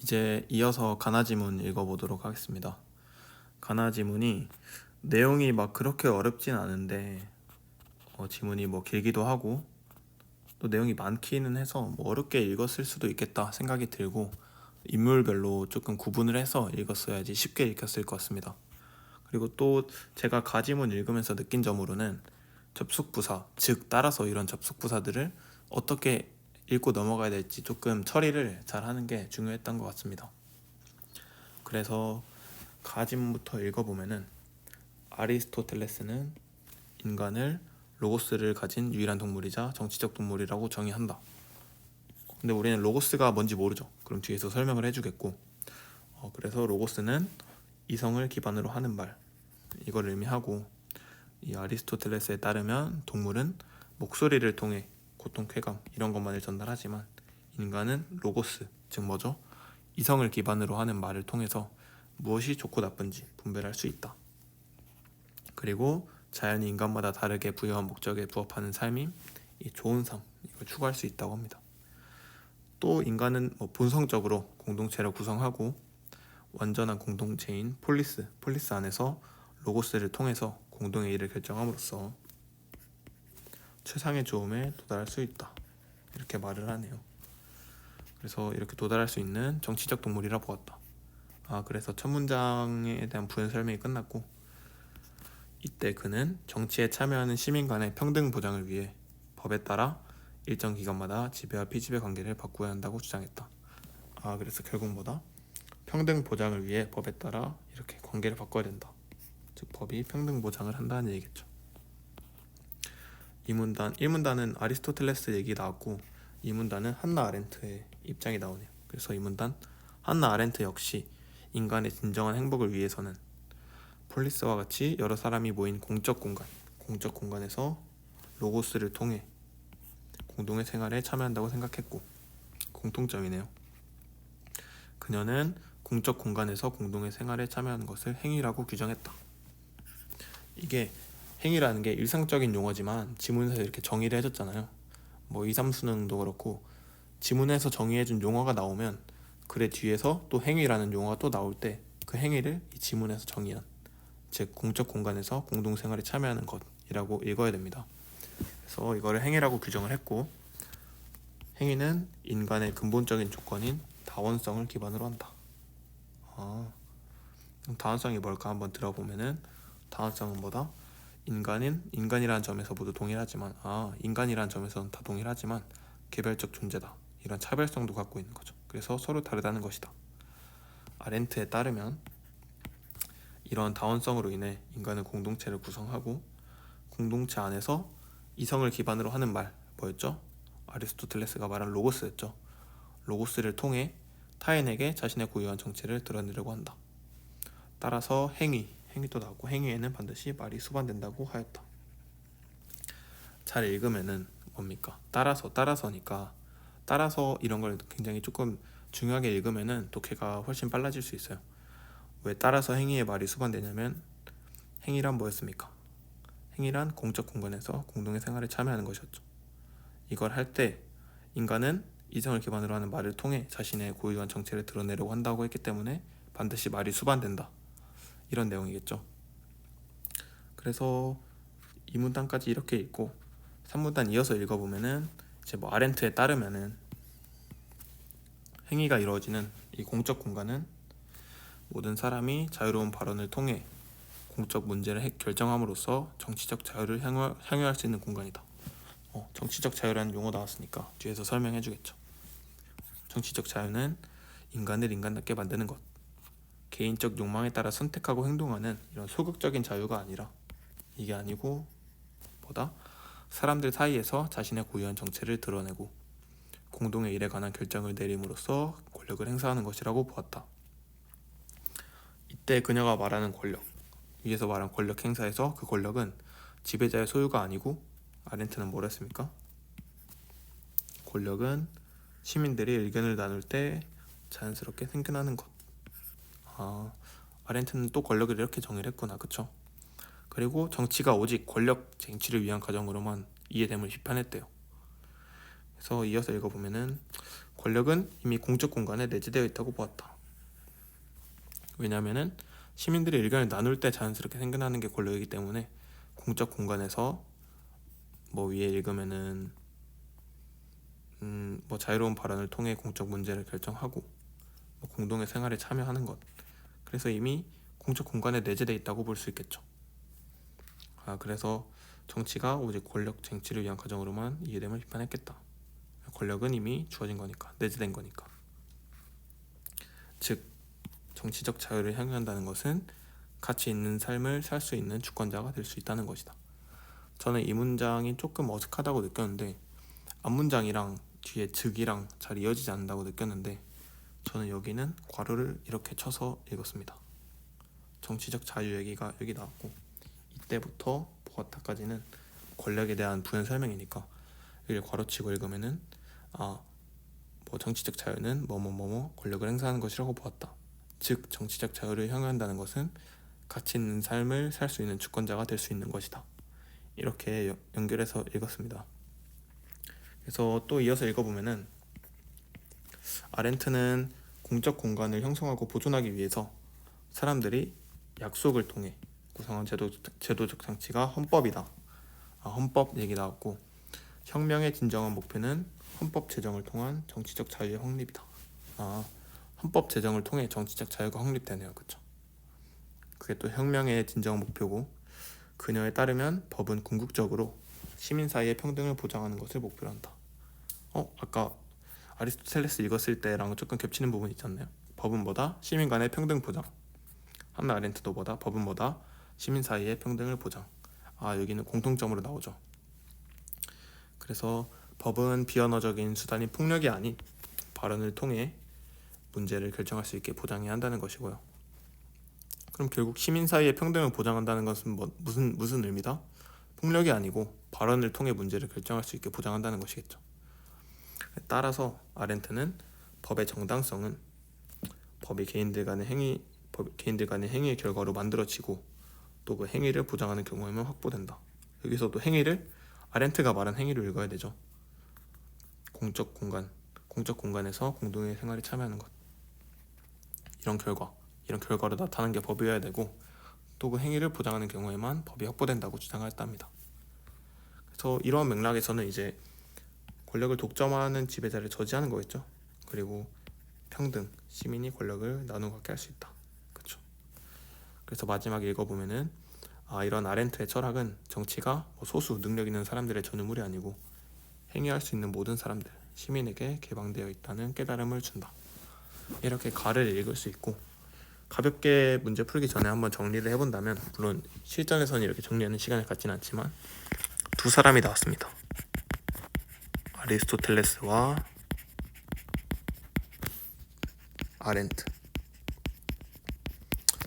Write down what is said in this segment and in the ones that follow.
이제 이어서 가나 지문 읽어보도록 하겠습니다. 가나 지문이 내용이 막 그렇게 어렵진 않은데 지문이 뭐 길기도 하고 또 내용이 많기는 해서 뭐 어렵게 읽었을 수도 있겠다 생각이 들고 인물별로 조금 구분을 해서 읽었어야지 쉽게 읽혔을 것 같습니다. 그리고 또 제가 가지문 읽으면서 느낀 점으로는 접속부사, 즉 따라서 이런 접속부사들을 어떻게 읽고 넘어가야 될지 조금 처리를 잘 하는 게 중요했던 것 같습니다. 그래서 가지문부터 읽어보면은 아리스토텔레스는 인간을 로고스를 가진 유일한 동물이자 정치적 동물이라고 정의한다. 근데 우리는 로고스가 뭔지 모르죠. 그럼 뒤에서 설명을 해주겠고 그래서 로고스는 이성을 기반으로 하는 말, 이걸 의미하고, 이 아리스토텔레스에 따르면 동물은 목소리를 통해 고통, 쾌감 이런 것만을 전달하지만 인간은 로고스, 즉 뭐죠? 이성을 기반으로 하는 말을 통해서 무엇이 좋고 나쁜지 분별할 수 있다. 그리고 자연이 인간마다 다르게 부여한 목적에 부합하는 삶이 이 좋은 삶, 이걸 추구할 수 있다고 합니다. 또 인간은 본성적으로 공동체를 구성하고 완전한 공동체인 폴리스 안에서 로고스를 통해서 공동의 일을 결정함으로써 최상의 좋음에 도달할 수 있다, 이렇게 말을 하네요. 그래서 이렇게 도달할 수 있는 정치적 동물이라 보았다. 그래서 첫 문장에 대한 부연 설명이 끝났고, 이때 그는 정치에 참여하는 시민 간의 평등 보장을 위해 법에 따라 일정 기간마다 지배와 피지배 관계를 바꾸어야 한다고 주장했다. 그래서 결국 뭐다? 평등 보장을 위해 법에 따라 이렇게 관계를 바꿔야 된다. 즉 법이 평등 보장을 한다는 얘기겠죠. 1문단은 아리스토텔레스 얘기 나왔고 2문단은 한나 아렌트의 입장이 나오네요. 그래서 2문단 한나 아렌트 역시 인간의 진정한 행복을 위해서는 폴리스와 같이 여러 사람이 모인 공적 공간에서 로고스를 통해 공동의 생활에 참여한다고 생각했고, 공통점이네요. 그녀는 공적 공간에서 공동의 생활에 참여하는 것을 행위라고 규정했다. 이게 행위라는 게 일상적인 용어지만 지문에서 이렇게 정의를 해줬잖아요. 2, 3수능도 그렇고 지문에서 정의해준 용어가 나오면 글의 뒤에서 또 행위라는 용어가 또 나올 때 그 행위를 이 지문에서 정의한, 즉 공적 공간에서 공동생활에 참여하는 것이라고 읽어야 됩니다. 그래서 이거를 행위라고 규정을 했고, 행위는 인간의 근본적인 조건인 다원성을 기반으로 한다. 그럼 다원성이 뭘까 한번 들어보면은, 다원성은 뭐다? 인간이라는 점에서 모두 동일하지만 인간이라는 점에서는 다 동일하지만 개별적 존재다, 이런 차별성도 갖고 있는 거죠. 그래서 서로 다르다는 것이다. 아렌트에 따르면 이런 다원성으로 인해 인간은 공동체를 구성하고 공동체 안에서 이성을 기반으로 하는 말, 뭐였죠? 아리스토텔레스가 말한 로고스였죠. 로고스를 통해 타인에게 자신의 고유한 정체를 드러내려고 한다. 따라서 행위도 나왔고 행위에는 반드시 말이 수반된다고 하였다. 잘 읽으면은 뭡니까? 따라서니까 따라서 이런 걸 굉장히 조금 중요하게 읽으면은 독해가 훨씬 빨라질 수 있어요. 왜 따라서 행위의 말이 수반되냐면, 행위란 뭐였습니까? 행위란 공적 공간에서 공동의 생활에 참여하는 것이었죠. 이걸 할 때 인간은 이성을 기반으로 하는 말을 통해 자신의 고유한 정체를 드러내려고 한다고 했기 때문에 반드시 말이 수반된다, 이런 내용이겠죠. 그래서 2문단까지 이렇게 읽고 3문단 이어서 읽어보면은 이제 아렌트에 따르면은 행위가 이루어지는 이 공적 공간은 모든 사람이 자유로운 발언을 통해 공적 문제를 결정함으로써 정치적 자유를 향유할 수 있는 공간이다. 정치적 자유라는 용어 나왔으니까 뒤에서 설명해 주겠죠. 정치적 자유는 인간을 인간답게 만드는 것, 개인적 욕망에 따라 선택하고 행동하는 이런 소극적인 자유가 아니라, 이게 아니고 사람들 사이에서 자신의 고유한 정체를 드러내고 공동의 일에 관한 결정을 내림으로써 권력을 행사하는 것이라고 보았다. 이때 그녀가 말하는 권력, 위에서 말한 권력 행사에서 그 권력은 지배자의 소유가 아니고, 아렌트는 뭐라 했습니까? 권력은 시민들이 의견을 나눌 때 자연스럽게 생겨나는 것. 아렌트는 또 권력을 이렇게 정의를 했구나, 그쵸? 그리고 정치가 오직 권력 쟁취를 위한 과정으로만 이해됨을 비판했대요. 그래서 이어서 읽어보면은, 권력은 이미 공적 공간에 내재되어 있다고 보았다. 왜냐하면 시민들의 의견을 나눌 때 자연스럽게 생겨나는 게 권력이기 때문에 공적 공간에서 뭐 위에 읽으면은 뭐 자유로운 발언을 통해 공적 문제를 결정하고 뭐 공동의 생활에 참여하는 것, 그래서 이미 공적 공간에 내재되어 있다고 볼 수 있겠죠. 그래서 정치가 오직 권력 쟁취를 위한 과정으로만 이해됨을 비판했겠다. 권력은 이미 주어진 거니까, 내재된 거니까. 즉 정치적 자유를 향유한다는 것은 가치 있는 삶을 살 수 있는 주권자가 될 수 있다는 것이다. 저는 이 문장이 조금 어색하다고 느꼈는데, 앞문장이랑 뒤에 즉이랑 잘 이어지지 않는다고 느꼈는데, 저는 여기는 괄호를 이렇게 쳐서 읽었습니다. 정치적 자유 얘기가 여기 나왔고, 이때부터 보았다까지는 권력에 대한 부연 설명이니까 여기를 괄호치고 읽으면은 뭐 정치적 자유는 뭐뭐뭐뭐 권력을 행사하는 것이라고 보았다. 즉 정치적 자유를 향유한다는 것은 가치 있는 삶을 살 수 있는 주권자가 될 수 있는 것이다. 이렇게 연결해서 읽었습니다. 그래서 또 이어서 읽어보면은 아렌트는 공적 공간을 형성하고 보존하기 위해서 사람들이 약속을 통해 구성한 제도적 장치가 헌법이다. 헌법 얘기 나왔고, 혁명의 진정한 목표는 헌법 제정을 통한 정치적 자유의 확립이다. 헌법 제정을 통해 정치적 자유가 확립되네요. 그쵸? 그게 또 혁명의 진정한 목표고, 그녀에 따르면 법은 궁극적으로 시민 사이의 평등을 보장하는 것을 목표로 한다. 아까 아리스토텔레스 읽었을 때랑 조금 겹치는 부분이 있잖아요. 법은 뭐다? 시민 간의 평등 보장. 한나 아렌트도 뭐다? 법은 뭐다? 시민 사이의 평등을 보장. 여기는 공통점으로 나오죠. 그래서 법은 비언어적인 수단인 폭력이 아닌 발언을 통해 문제를 결정할 수 있게 보장해야 한다는 것이고요. 그럼 결국 시민 사이의 평등을 보장한다는 것은 무슨 의미다? 폭력이 아니고 발언을 통해 문제를 결정할 수 있게 보장한다는 것이겠죠. 따라서 아렌트는 법의 정당성은 법이 개인들 간의 행위의 결과로 만들어지고 또 그 행위를 보장하는 경우에만 확보된다. 여기서도 행위를 아렌트가 말한 행위로 읽어야 되죠. 공적 공간에서 공동의 생활에 참여하는 것. 이런 결과로 나타나는 게 법이어야 되고, 또 그 행위를 보장하는 경우에만 법이 확보된다고 주장했답니다. 그래서 이러한 맥락에서는 이제 권력을 독점하는 지배자를 저지하는 거겠죠. 그리고 평등, 시민이 권력을 나누어 갖게 할 수 있다. 그렇죠. 그래서 마지막에 읽어보면은 이런 아렌트의 철학은 정치가 소수 능력 있는 사람들의 전유물이 아니고 행위할 수 있는 모든 사람들, 시민에게 개방되어 있다는 깨달음을 준다. 이렇게 가를 읽을 수 있고, 가볍게 문제 풀기 전에 한번 정리를 해본다면, 물론 실전에서는 이렇게 정리하는 시간을 갖지는 않지만 두 사람이 나왔습니다. 아리스토텔레스와 아렌트.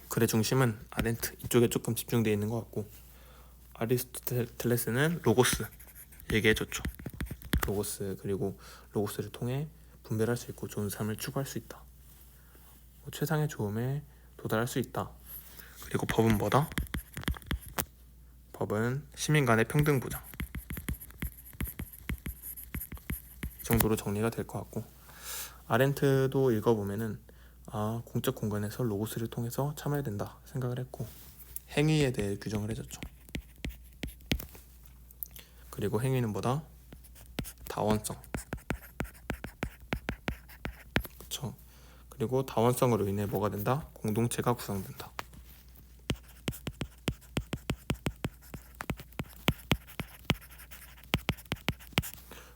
글의 중심은 아렌트 이쪽에 조금 집중되어 있는 것 같고, 아리스토텔레스는 로고스 얘기해줬죠. 로고스, 그리고 로고스를 통해 분별할 수 있고 좋은 삶을 추구할 수 있다. 최상의 좋음에 도달할 수 있다. 그리고 법은 뭐다? 법은 시민 간의 평등 보장. 이 정도로 정리가 될 것 같고, 아렌트도 읽어보면은 공적 공간에서 로고스를 통해서 참아야 된다 생각을 했고, 행위에 대해 규정을 해줬죠. 그리고 행위는 뭐다? 다원성. 그쵸. 그리고 다원성으로 인해 뭐가 된다? 공동체가 구성된다.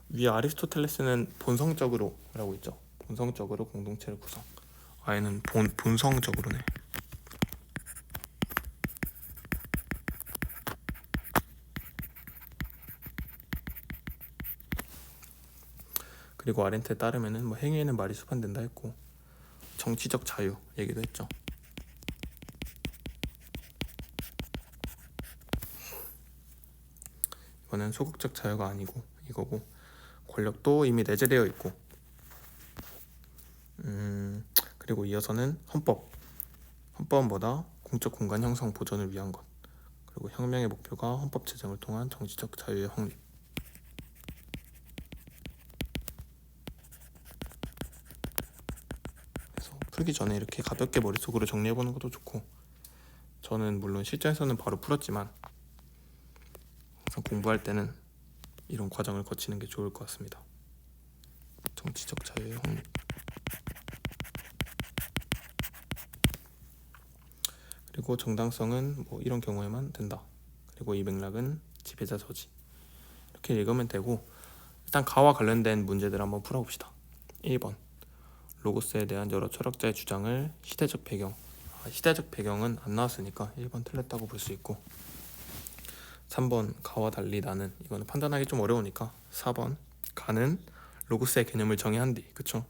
위에 아리스토텔레스는 본성적으로 라고 있죠. 본성적으로 공동체를 구성. 얘는 본성적으로네. 그리고 아렌트에 따르면은 행위에는 말이 수반된다 했고, 정치적 자유 얘기도 했죠. 이거는 소극적 자유가 아니고 이거고, 권력도 이미 내재되어 있고, 그리고 이어서는 헌법은 뭐다? 공적 공간 형성 보존을 위한 것. 그리고 혁명의 목표가 헌법 제정을 통한 정치적 자유의 확립. 풀기 전에 이렇게 가볍게 머릿속으로 정리해보는 것도 좋고, 저는 물론 실전에서는 바로 풀었지만 항상 공부할 때는 이런 과정을 거치는 게 좋을 것 같습니다. 정치적 자유의 확립. 그리고 정당성은 뭐 이런 경우에만 된다. 그리고 이 맥락은 지배자 저지. 이렇게 읽으면 되고, 일단 가와 관련된 문제들 한번 풀어봅시다. 1번 로고스에 대한 여러 철학자의 주장을 시대적 배경. 시대적 배경은 안 나왔으니까 1번 틀렸다고 볼 수 있고, 3번 가와 달리 나는, 이거는 판단하기 좀 어려우니까 4번 가는 로고스의 개념을 정의한 뒤, 그쵸?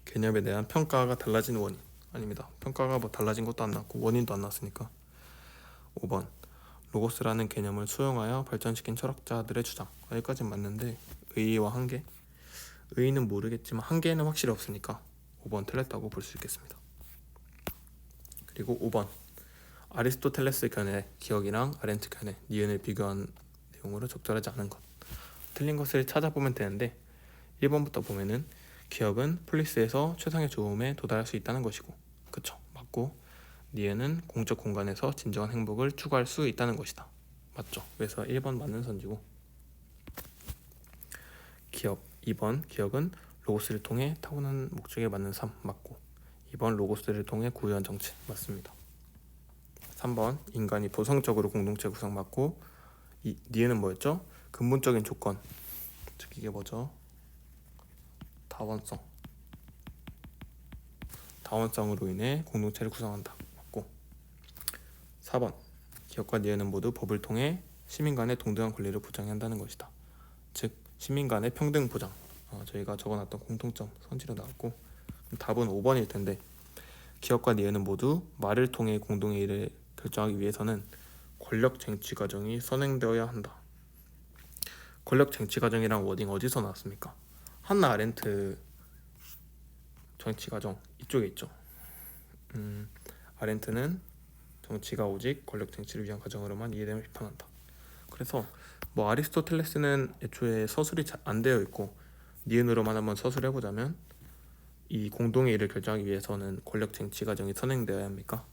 개념에 대한 평가가 달라진 원인. 아닙니다. 평가가 뭐 달라진 것도 안 나왔고 원인도 안 나왔으니까. 5번 로고스라는 개념을 수용하여 발전시킨 철학자들의 주장. 여기까지는 맞는데 의의와 한계? 의의는 모르겠지만 한계는 확실히 없으니까 5번 틀렸다고 볼 수 있겠습니다. 그리고 5번 아리스토텔레스 견해 기억이랑 아렌트 견해 니은을 비교한 내용으로 적절하지 않은 것. 틀린 것을 찾아보면 되는데 1번부터 보면은 기억은 폴리스에서 최상의 좋음에 도달할 수 있다는 것이고, 그쵸? 맞고, 니은은 공적 공간에서 진정한 행복을 추구할 수 있다는 것이다. 맞죠? 그래서 1번 맞는 선지고, 기억 2번 기억은 로고스를 통해 타고난 목적에 맞는 삶. 맞고, 2번 로고스를 통해 고유한 정치. 맞습니다. 3번 인간이 보상적으로 공동체 구성. 맞고, 니은은 뭐였죠? 근본적인 조건, 즉 이게 뭐죠? 다원성으로 인해 공동체를 구성한다. 맞고, 4번 기업과 니은은 모두 법을 통해 시민 간의 동등한 권리를 보장해야 한다는 것이다. 즉 시민 간의 평등 보장. 저희가 적어놨던 공통점 선지로 나왔고, 답은 5번일 텐데, 기업과 니은은 모두 말을 통해 공동의 일을 결정하기 위해서는 권력 쟁취 과정이 선행되어야 한다. 권력 쟁취 과정이란 워딩 어디서 나왔습니까? 한나 아렌트 정치 과정 이쪽에 있죠. 아렌트는 정치가 오직 권력 쟁취를 위한 과정으로만 이해됨을 비판한다. 그래서 뭐 아리스토텔레스는 애초에 서술이 안 되어 있고, 니은으로만 한번 서술해보자면 이 공동의 일을 결정하기 위해서는 권력 쟁취 과정이 선행되어야 합니까?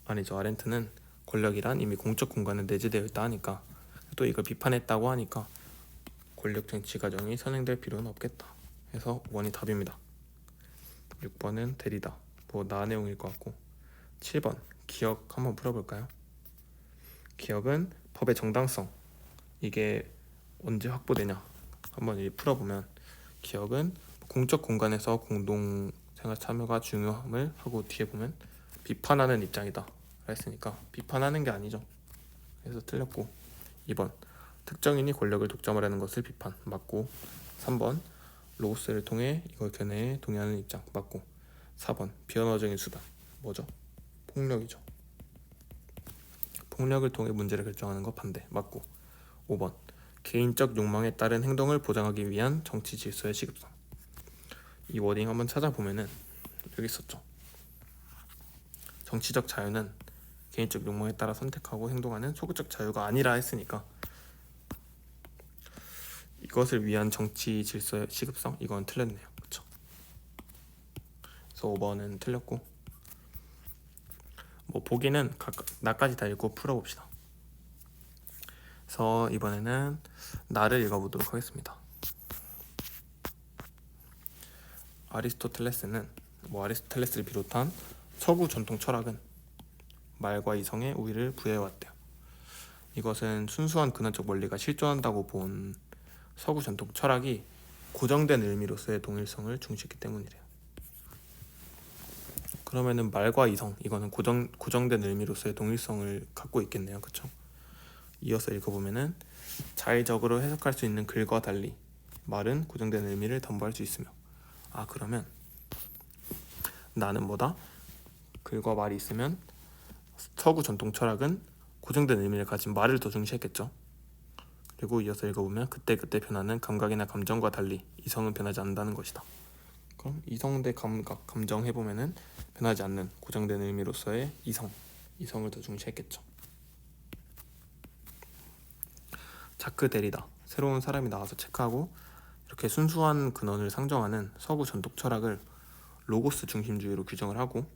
아니죠. 아렌트는 권력이란 이미 공적 공간에 내재되어 있다 하니까, 또 이걸 비판했다고 하니까 권력 쟁취 과정이 선행될 필요는 없겠다. 해서 5번이 답입니다. 6번은 데리다. 뭐 나 내용일 것 같고, 7번 기억 한번 풀어볼까요? 기억은 법의 정당성, 이게 언제 확보되냐 한번 풀어보면, 기억은 공적 공간에서 공동생활 참여가 중요함을 하고, 뒤에 보면 비판하는 입장이다 했으니까 비판하는 게 아니죠. 그래서 틀렸고, 2번 특정인이 권력을 독점하려는 것을 비판. 맞고, 3번 로고스를 통해 이걸 견해에 동의하는 입장. 맞고, 4번 비언어적인 수단. 뭐죠? 폭력이죠. 폭력을 통해 문제를 결정하는 거 반대. 맞고, 5번 개인적 욕망에 따른 행동을 보장하기 위한 정치 질서의 시급성. 이 워딩 한번 찾아보면은 여기 있었죠. 정치적 자유는 개인적 욕망에 따라 선택하고 행동하는 소극적 자유가 아니라 했으니까, 이것을 위한 정치 질서의 시급성, 이건 틀렸네요. 그쵸? 그래서 5번은 틀렸고, 뭐 보기는 나까지 다 읽고 풀어봅시다. 그래서 이번에는 나를 읽어보도록 하겠습니다. 아리스토텔레스를 비롯한 서구 전통 철학은 말과 이성의 우위를 부여해왔대요. 이것은 순수한 근원적 원리가 실존한다고 본 서구 전통 철학이 고정된 의미로서의 동일성을 중시했기 때문이래요. 그러면은 말과 이성, 이거는 고정된 의미로서의 동일성을 갖고 있겠네요. 그쵸? 이어서 읽어보면은 자의적으로 해석할 수 있는 글과 달리 말은 고정된 의미를 담보할 수 있으며, 그러면 나는 뭐다? 글과 말이 있으면 서구 전통 철학은 고정된 의미를 가진 말을 더 중시했겠죠. 그리고 이어서 읽어보면 그때그때 변하는 감각이나 감정과 달리 이성은 변하지 않는다는 것이다. 그럼 이성 대 감각, 감정 해보면은 변하지 않는 고정된 의미로서의 이성을 더 중시했겠죠. 자크 데리다, 새로운 사람이 나와서 체크하고 이렇게 순수한 근원을 상정하는 서구 전통 철학을 로고스 중심주의로 규정을 하고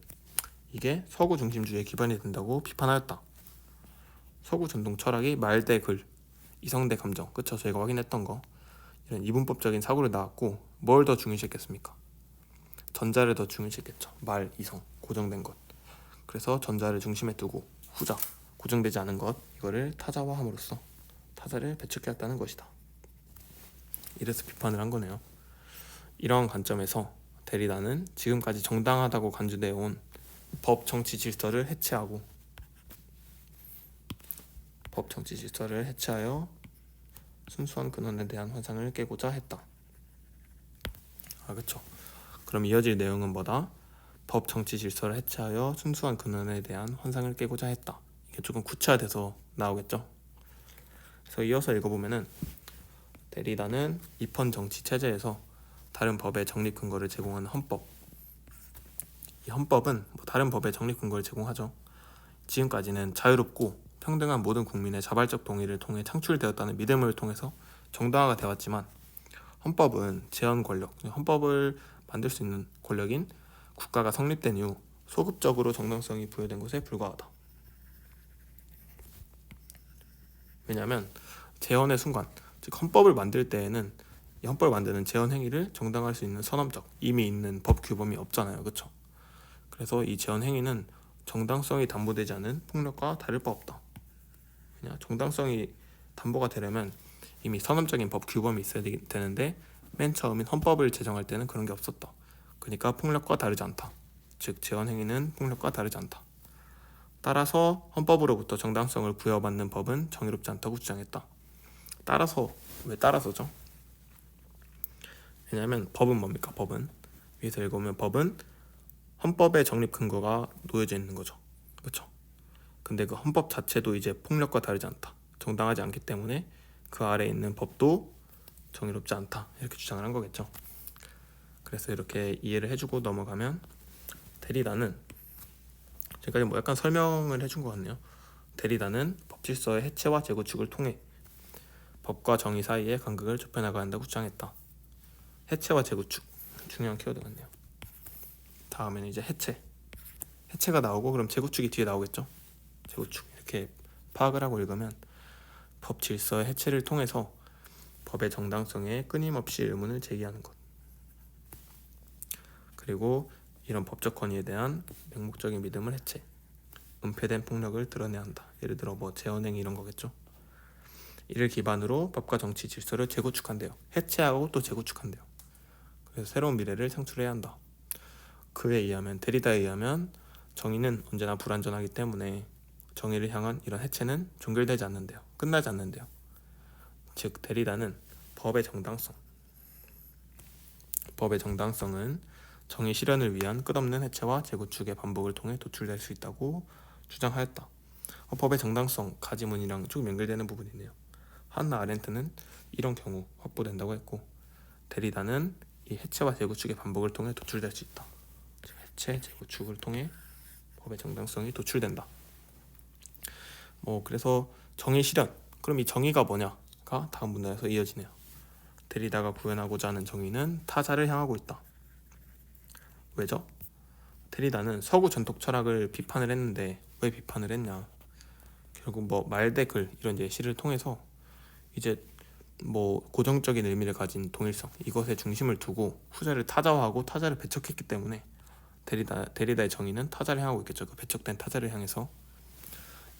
이게 서구 중심주의의 기반이 된다고 비판하였다. 서구 전통 철학이 말 대 글, 이성 대 감정, 그쵸? 저희가 확인했던 거 이런 이분법적인 사고를 낳았고 뭘 더 중요시했겠습니까? 전자를 더 중요시했겠죠. 말, 이성, 고정된 것. 그래서 전자를 중심에 두고 후자, 고정되지 않은 것 이거를 타자화함으로써 타자를 배척해왔다는 것이다. 이래서 비판을 한 거네요. 이러한 관점에서 데리다는 지금까지 정당하다고 간주되어 온 법 정치 질서를 해체하여 순수한 근원에 대한 환상을 깨고자 했다. 그쵸. 그럼 이어질 내용은 뭐다? 법 정치 질서를 해체하여 순수한 근원에 대한 환상을 깨고자 했다. 이게 조금 구체화돼서 나오겠죠. 그래서 이어서 읽어보면은 데리다는 입헌 정치 체제에서 다른 법의 정립 근거를 제공하는 헌법. 이 헌법은 다른 법의 정립 근거를 제공하죠. 지금까지는 자유롭고 평등한 모든 국민의 자발적 동의를 통해 창출되었다는 믿음을 통해서 정당화가 되었지만 헌법은 제한 권력, 헌법을 만들 수 있는 권력인 국가가 성립된 이후 소급적으로 정당성이 부여된 것에 불과하다. 왜냐하면 제헌의 순간, 즉 헌법을 만들 때에는 이 헌법을 만드는 제헌 행위를 정당화할 수 있는 선언적, 이미 있는 법 규범이 없잖아요, 그렇죠? 그래서 이 제헌 행위는 정당성이 담보되지 않은 폭력과 다를 바 없다. 그냥 정당성이 담보가 되려면 이미 선언적인 법 규범이 있어야 되는데 맨 처음인 헌법을 제정할 때는 그런 게 없었다. 그러니까 폭력과 다르지 않다. 즉 제헌 행위는 폭력과 다르지 않다. 따라서 헌법으로부터 정당성을 부여받는 법은 정의롭지 않다고 주장했다. 따라서 왜 따라서죠? 왜냐하면 법은 뭡니까? 법은 위에서 읽으면 법은 헌법의 정립 근거가 놓여져 있는 거죠. 그렇죠? 근데 그 헌법 자체도 이제 폭력과 다르지 않다. 정당하지 않기 때문에 그 아래에 있는 법도 정의롭지 않다. 이렇게 주장을 한 거겠죠. 그래서 이렇게 이해를 해주고 넘어가면 데리다는 지금까지 약간 설명을 해준 것 같네요. 데리다는 법질서의 해체와 재구축을 통해 법과 정의 사이의 간극을 좁혀나가야 한다고 주장했다. 해체와 재구축 중요한 키워드 같네요. 다음에는 이제 해체가 나오고 그럼 재구축이 뒤에 나오겠죠. 재구축 이렇게 파악을 하고 읽으면 법 질서의 해체를 통해서 법의 정당성에 끊임없이 의문을 제기하는 것, 그리고 이런 법적 권위에 대한 맹목적인 믿음을 해체, 은폐된 폭력을 드러내야 한다. 예를 들어 제헌행 이런 거겠죠. 이를 기반으로 법과 정치 질서를 재구축한대요. 해체하고 또 재구축한대요. 그래서 새로운 미래를 창출해야 한다. 그에 의하면 데리다에 의하면 정의는 언제나 불완전하기 때문에 정의를 향한 이런 해체는 종결되지 않는데요. 끝나지 않는데요. 즉 데리다는 법의 정당성은 정의 실현을 위한 끝없는 해체와 재구축의 반복을 통해 도출될 수 있다고 주장하였다. 법의 정당성 가지문이랑 조금 연결되는 부분이네요. 한나 아렌트는 이런 경우 확보된다고 했고 데리다는 이 해체와 재구축의 반복을 통해 도출될 수 있다. 해체, 재구축을 통해 법의 정당성이 도출된다. 그래서 정의 실현, 그럼 이 정의가 뭐냐가 다음 문단에서 이어지네요. 데리다가 구현하고자 하는 정의는 타자를 향하고 있다. 왜죠? 데리다는 서구 전통 철학을 비판을 했는데 왜 비판을 했냐? 결국 말 대 글 이런 예시를 통해서 이제 고정적인 의미를 가진 동일성 이것에 중심을 두고 후자를 타자화하고 타자를 배척했기 때문에 데리다의 정의는 타자를 향하고 있겠죠. 그 배척된 타자를 향해서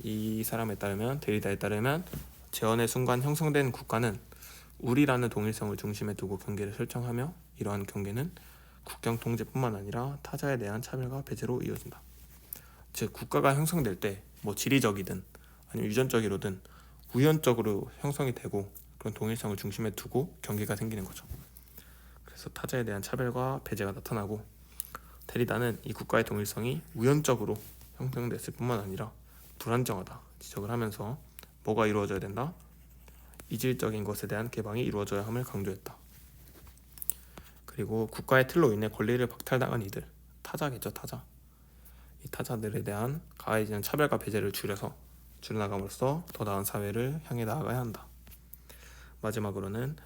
이 사람에 따르면 데리다에 따르면 제헌의 순간 형성된 국가는 우리라는 동일성을 중심에 두고 경계를 설정하며 이러한 경계는 국경 통제뿐만 아니라 타자에 대한 차별과 배제로 이어진다. 즉 국가가 형성될 때 지리적이든 아니면 유전적이로든 우연적으로 형성이 되고 그런 동일성을 중심에 두고 경계가 생기는 거죠. 그래서 타자에 대한 차별과 배제가 나타나고 데리다는 이 국가의 동일성이 우연적으로 형성됐을 뿐만 아니라 불안정하다 지적을 하면서 뭐가 이루어져야 된다? 이질적인 것에 대한 개방이 이루어져야 함을 강조했다. 그리고 국가의 틀로 인해 권리를 박탈당한 이들, 타자겠죠, 타자. 이 타자들에 대한 가해지는 차별과 배제를 줄여나감으로써 더 나은 사회를 향해 나아가야 한다. 마지막으로는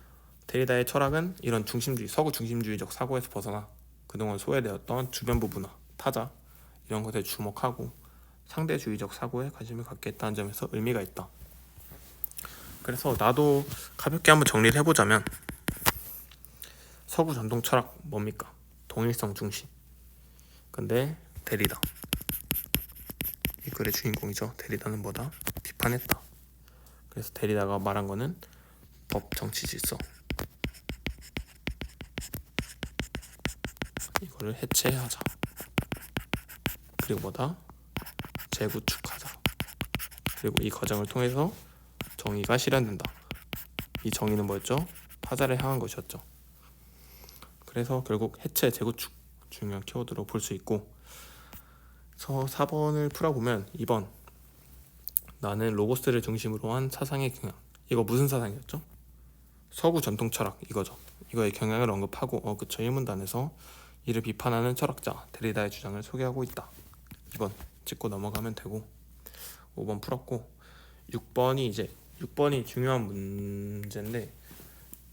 데리다의 철학은 이런 중심주의, 서구 중심주의적 사고에서 벗어나 그동안 소외되었던 주변부 문화, 타자 이런 것에 주목하고 상대주의적 사고에 관심을 갖게 했다는 점에서 의미가 있다. 그래서 나도 가볍게 한번 정리를 해보자면 서구 전통 철학 뭡니까? 동일성 중시. 근데 데리다, 이 글의 주인공이죠. 데리다는 뭐다? 비판했다. 그래서 데리다가 말한 거는 법, 정치, 질서 이거를 해체하자. 그리고 뭐다? 재구축하자. 그리고 이 과정을 통해서 정의가 실현된다. 이 정의는 뭐였죠? 타자를 향한 것이었죠. 그래서 결국 해체, 재구축 중요한 키워드로 볼 수 있고, 그래서 4번을 풀어보면 2번 나는 로고스를 중심으로 한 사상의 경향. 이거 무슨 사상이었죠? 서구 전통 철학 이거죠. 이거의 경향을 언급하고 그쵸, 1문단에서 이를 비판하는 철학자 데리다의 주장을 소개하고 있다. 2번 짚고 넘어가면 되고, 5번 풀었고, 6번이 중요한 문제인데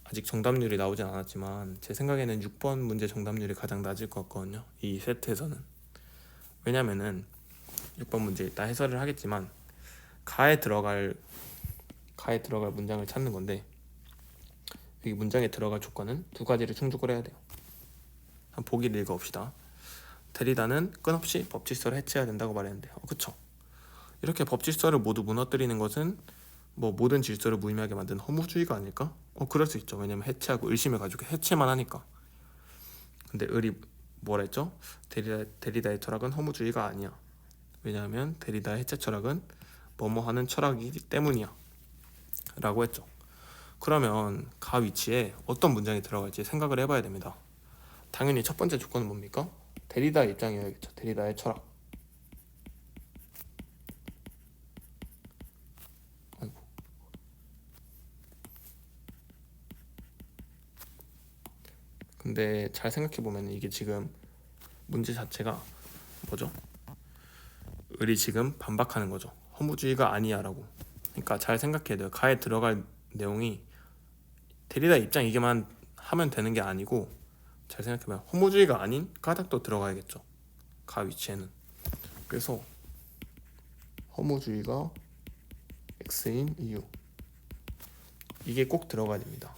아직 정답률이 나오진 않았지만 제 생각에는 6번 문제 정답률이 가장 낮을 것 같거든요, 이 세트에서는. 왜냐면은 6번 문제 이따 해설을 하겠지만 가에 들어갈 문장을 찾는 건데, 여기 문장에 들어갈 조건은 두 가지를 충족을 해야 돼요. 한번 보기를 읽어봅시다. 데리다는 끊없이 법질서를 해체해야 된다고 말했는데 그쵸? 이렇게 법질서를 모두 무너뜨리는 것은 모든 질서를 무의미하게 만든 허무주의가 아닐까? 그럴 수 있죠. 왜냐면 해체하고 의심을 가지고 해체만 하니까. 근데 을이 뭐라 했죠? 데리다의 철학은 허무주의가 아니야. 왜냐하면 데리다의 해체 철학은 뭐뭐 하는 철학이기 때문이야 라고 했죠. 그러면 가 위치에 어떤 문장이 들어갈지 생각을 해봐야 됩니다. 당연히 첫 번째 조건은 뭡니까? 데리다의 입장이어야겠죠. 데리다의 철학. 근데 잘 생각해보면 이게 지금 문제 자체가 뭐죠? 을이 지금 반박하는 거죠. 허무주의가 아니야 라고. 그러니까 잘 생각해야 돼요. 가에 들어갈 내용이 데리다 입장이기만 하면 되는 게 아니고, 잘 생각해보면 허무주의가 아닌 까닭도 들어가야겠죠, 가 위치에는. 그래서 허무주의가 X인 이유, 이게 꼭 들어가야 됩니다.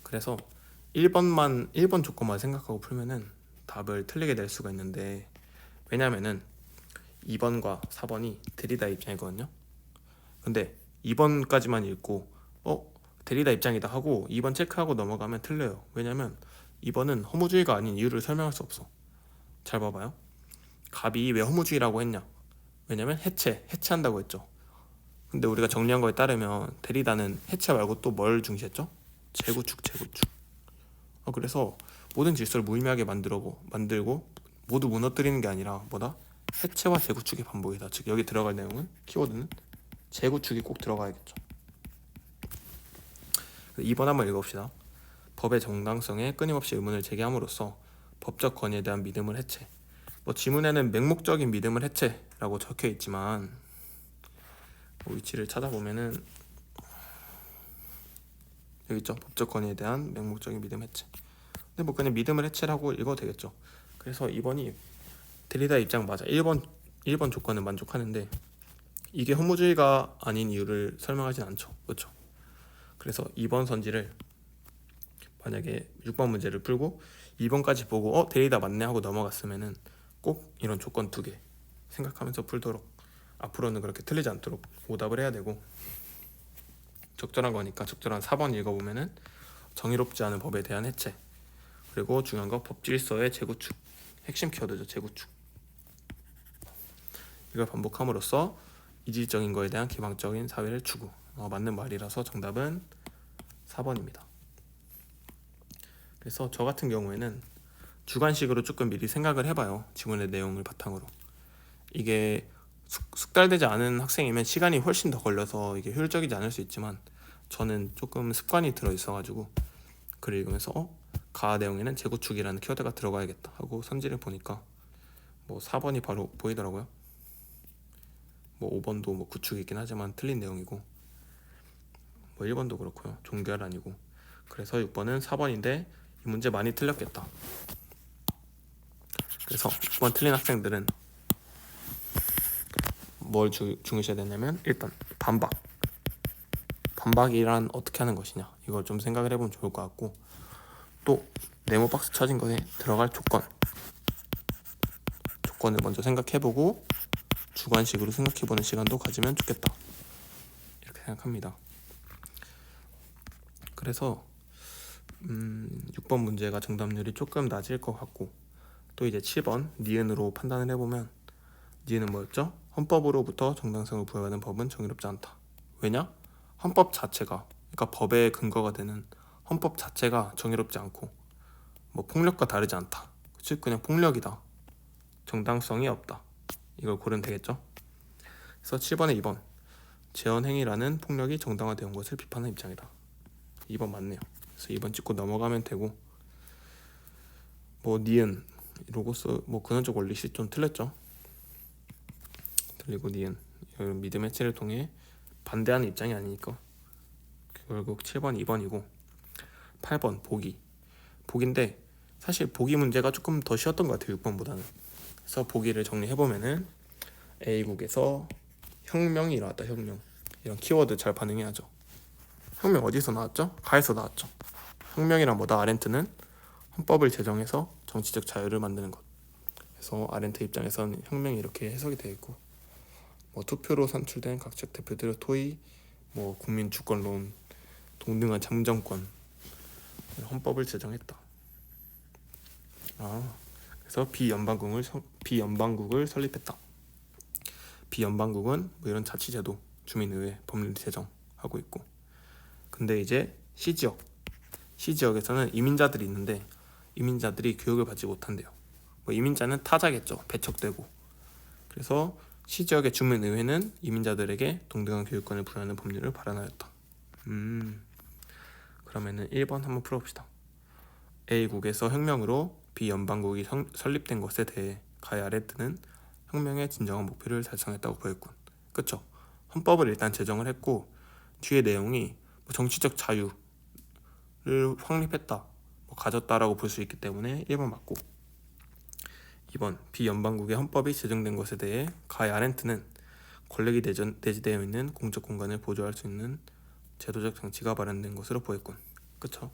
그래서 1번 조건만 생각하고 풀면은 답을 틀리게 낼 수가 있는데, 왜냐면은 2번과 4번이 데리다 입장이거든요. 근데 2번까지만 읽고 데리다 입장이다 하고 2번 체크하고 넘어가면 틀려요. 왜냐면 2번은 허무주의가 아닌 이유를 설명할 수 없어. 잘 봐봐요. 갑이 왜 허무주의라고 했냐? 왜냐면 해체한다고 했죠. 근데 우리가 정리한 거에 따르면 데리다는 해체 말고 또 뭘 중시했죠? 재구축. 그래서 모든 질서를 무의미하게 만들고 모두 무너뜨리는 게 아니라 뭐다? 해체와 재구축의 반복이다. 즉 여기 들어갈 내용은, 키워드는 재구축이 꼭 들어가야겠죠. 2번 한번 읽어봅시다. 법의 정당성에 끊임없이 의문을 제기함으로써 법적 권위에 대한 믿음을 해체. 지문에는 맹목적인 믿음을 해체라고 적혀 있지만 위치를 찾아보면은 여기 있죠. 법적 권위에 대한 맹목적인 믿음 해체. 근데 그냥 믿음을 해체라고 읽어도 되겠죠. 그래서 2번이 데리다 입장 맞아. 1번 조건은 만족하는데 이게 허무주의가 아닌 이유를 설명하진 않죠. 그렇죠? 그래서 2번 선지를 만약에 6번 문제를 풀고 2번까지 보고 데리다 맞네 하고 넘어갔으면은 꼭 이런 조건 2개 생각하면서 풀도록, 앞으로는 그렇게 틀리지 않도록 오답을 해야 되고, 적절한 거니까 적절한 4번 읽어보면은 정의롭지 않은 법에 대한 해체, 그리고 중요한 거 법질서의 재구축, 핵심 키워드죠. 재구축. 이걸 반복함으로써 이질적인 거에 대한 기방적인 사회를 추구. 맞는 말이라서 정답은 4번입니다. 그래서 저 같은 경우에는 주관식으로 조금 미리 생각을 해봐요. 지문의 내용을 바탕으로. 이게 숙달되지 않은 학생이면 시간이 훨씬 더 걸려서 이게 효율적이지 않을 수 있지만, 저는 조금 습관이 들어있어가지고 글을 읽으면서 가 내용에는 재구축이라는 키워드가 들어가야겠다 하고 선지를 보니까 4번이 바로 보이더라고요. 5번도 구축이긴 하지만 틀린 내용이고, 1번도 그렇고요. 종결 아니고. 그래서 6번은 4번인데 이 문제 많이 틀렸겠다. 그래서 6번 틀린 학생들은 뭘 중요시해야 되냐면 일단 반박이란 어떻게 하는 것이냐 이걸 좀 생각을 해보면 좋을 것 같고, 또 네모 박스 찾은 것에 들어갈 조건을 먼저 생각해보고 주관식으로 생각해보는 시간도 가지면 좋겠다 이렇게 생각합니다. 그래서 6번 문제가 정답률이 조금 낮을 것 같고, 또 이제 7번 니은으로 판단을 해보면 니은은 뭐였죠? 헌법으로부터 정당성을 부여하는 법은 정의롭지 않다. 왜냐? 헌법 자체가, 그러니까 법의 근거가 되는 헌법 자체가 정의롭지 않고 뭐 폭력과 다르지 않다. 즉 그냥 폭력이다. 정당성이 없다. 이걸 고르면 되겠죠? 그래서 7번에 2번 재헌행위라는 폭력이 정당화되어 것을 비판하는 입장이다. 2번 맞네요. 그래서 2번 찍고 넘어가면 되고, 뭐 니은 로고스 뭐 근원적 원리시 좀 틀렸죠. 틀리고 니은 믿음 해체를 통해 반대하는 입장이 아니니까 결국 7번 2번이고, 8번 보기인데 사실 보기 문제가 조금 더 쉬웠던 것 같아요 6번보다는. 그래서 보기를 정리해보면은 A국에서 혁명이 나왔다. 혁명, 이런 키워드 잘 반응해야죠. 혁명 어디서 나왔죠? 가에서 나왔죠. 혁명이란 뭐다? 아렌트는 헌법을 제정해서 정치적 자유를 만드는 것. 그래서 아렌트 입장에서는 혁명이 이렇게 해석이 되어 있고, 뭐 투표로 선출된 각적 대표들의 토의, 뭐 국민 주권론, 동등한 참정권, 헌법을 제정했다. 그래서 비연방국을 설립했다. 비연방국은 뭐 이런 자치제도, 주민의회, 법률 제정하고 있고, 근데 이제 C지역에서는 이민자들이 있는데 이민자들이 교육을 받지 못한대요. 뭐 이민자는 타자겠죠. 배척되고. 그래서 C지역의 주민의회는 이민자들에게 동등한 교육권을 부여하는 법률을 발안하였다. 그러면은 1번 한번 풀어봅시다. A국에서 혁명으로 비연방국이 설립된 것에 대해 가에 아래뜨는 혁명의 진정한 목표를 달성했다고 보였군. 그쵸? 헌법을 일단 제정을 했고 뒤에 내용이 뭐 정치적 자유를 확립했다, 뭐 가졌다라고 볼 수 있기 때문에 1번 맞고, 2번 비연방국의 헌법이 제정된 것에 대해 가에 아렌트는 권력이 내재되어 있는 공적 공간을 보조할 수 있는 제도적 장치가 마련된 것으로 보였군. 그쵸?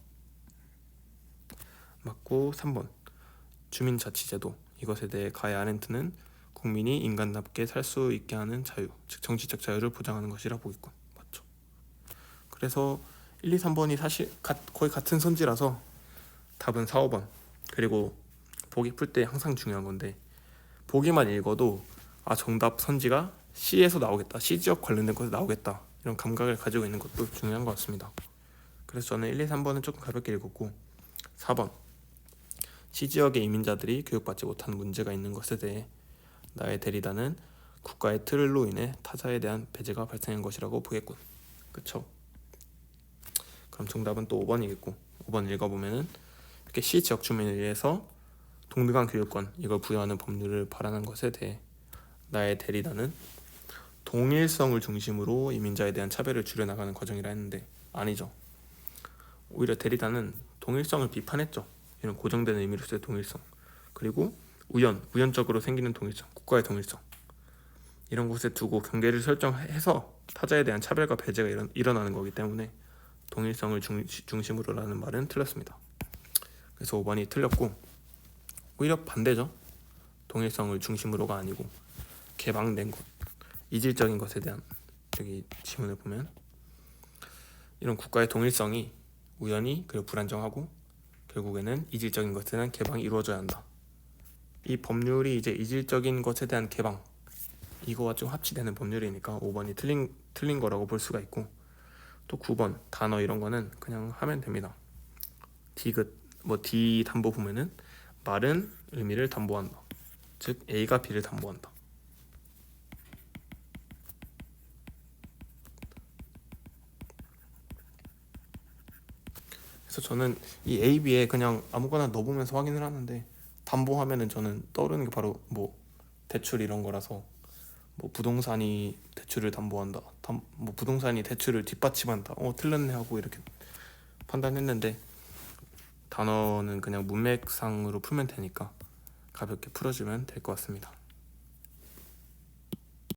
맞고 3번 주민자치제도, 이것에 대해 가에 아렌트는 국민이 인간답게 살 수 있게 하는 자유, 즉 정치적 자유를 보장하는 것이라 보겠군. 맞죠? 그래서 1, 2, 3번이 사실 거의 같은 선지라서 답은 4, 5번. 그리고 보기 풀 때 항상 중요한 건데 보기만 읽어도 정답 선지가 C에서 나오겠다, C지역 관련된 것에서 나오겠다, 이런 감각을 가지고 있는 것도 중요한 것 같습니다. 그래서 저는 1, 2, 3번은 조금 가볍게 읽었고, 4번 C지역의 이민자들이 교육받지 못하는 문제가 있는 것에 대해 나의 대리다는 국가의 틀로 인해 타자에 대한 배제가 발생한 것이라고 보겠군. 그쵸? 그럼 정답은 또 5번이겠고, 5번 읽어보면은 이렇게 C지역 주민을 위해서 동등한 교육권 이걸 부여하는 법률을 발안한 것에 대해 나의 대리다는 동일성을 중심으로 이민자에 대한 차별을 줄여나가는 과정이라 했는데 아니죠. 오히려 대리다는 동일성을 비판했죠. 이런 고정된 의미로서의 동일성, 그리고 우연적으로 생기는 동일성, 국가의 동일성, 이런 곳에 두고 경계를 설정해서 타자에 대한 차별과 배제가 일어나는 거기 때문에 동일성을 중심으로라는 말은 틀렸습니다. 그래서 5번이 틀렸고, 오히려 반대죠. 동일성을 중심으로가 아니고 개방된 것, 이질적인 것에 대한, 여기 지문을 보면 이런 국가의 동일성이 우연히 그리고 불안정하고 결국에는 이질적인 것에 대한 개방이 이루어져야 한다. 이 법률이 이제 이질적인 것에 대한 개방, 이거와 좀 합치되는 법률이니까 5번이 틀린 거라고 볼 수가 있고, 또 9번 단어 이런 거는 그냥 하면 됩니다. 디귿 D 담보 보면은 말은 의미를 담보한다. 즉 A가 B를 담보한다. 그래서 저는 이 A, B에 그냥 아무거나 넣어보면서 확인을 하는데, 담보하면은 저는 떠오르는 게 바로 뭐 대출 이런 거라서, 뭐 부동산이 대출을 담보한다, 뭐 부동산이 대출을 뒷받침한다, 틀렸네 하고 이렇게 판단했는데 단어는 그냥 문맥상으로 풀면 되니까 가볍게 풀어주면 될 것 같습니다.